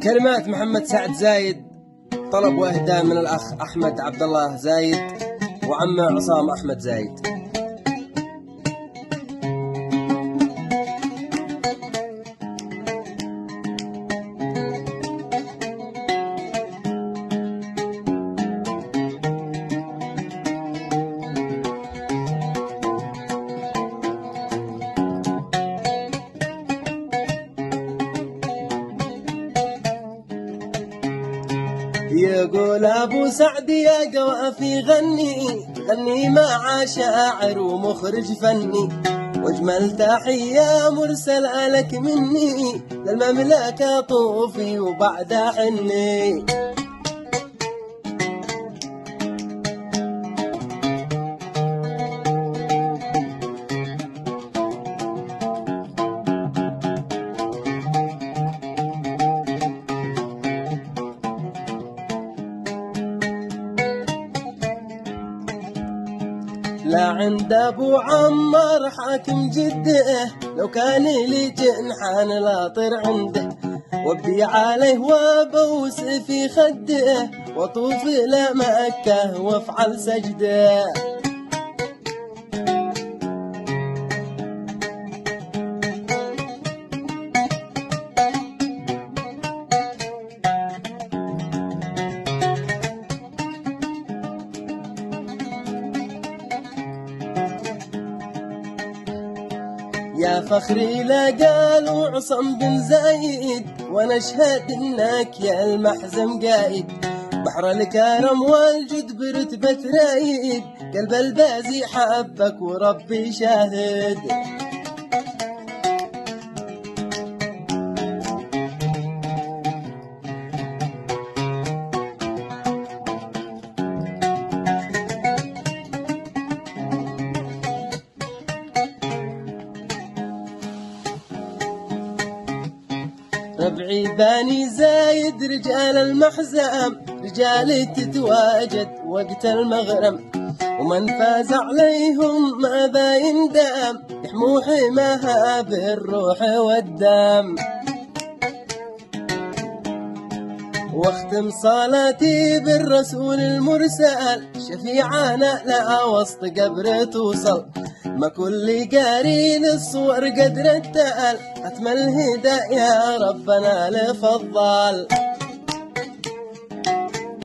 كلمات محمد سعد زايد، طلب واهداء من الأخ أحمد عبد الله زايد وعمه عصام أحمد زايد. يقول أبو سعد يا قوافي غني مع شاعر ومخرج فني، واجمل تحية مرسلة لك مني للمملكة طوفي وبعدها حني. لا عند ابو عمار حاكم جده، لو كان لي جنحان لا طير عنده، وابي عليه وابوس في خده، واطوف الى مكه وافعل سجده. يا فخري لا قالوا عصام بن زايد، وانا اشهد انك يا المحزم قايد، بحر الكرم والجد برتبة رايد، قلب البازي حبك وربي شاهد. ربعي بني زايد رجال المحزم، رجال تتواجد وقت المغرم، ومن فاز عليهم ماذا يندم، يحموا حماها بالروح والدم. واختم صلاتي بالرسول المرسل، شفيعنا لا وسط قبر توصل، ما كل قاري للصور قدر التأل، ختم الهدى يا ربنا لفضل.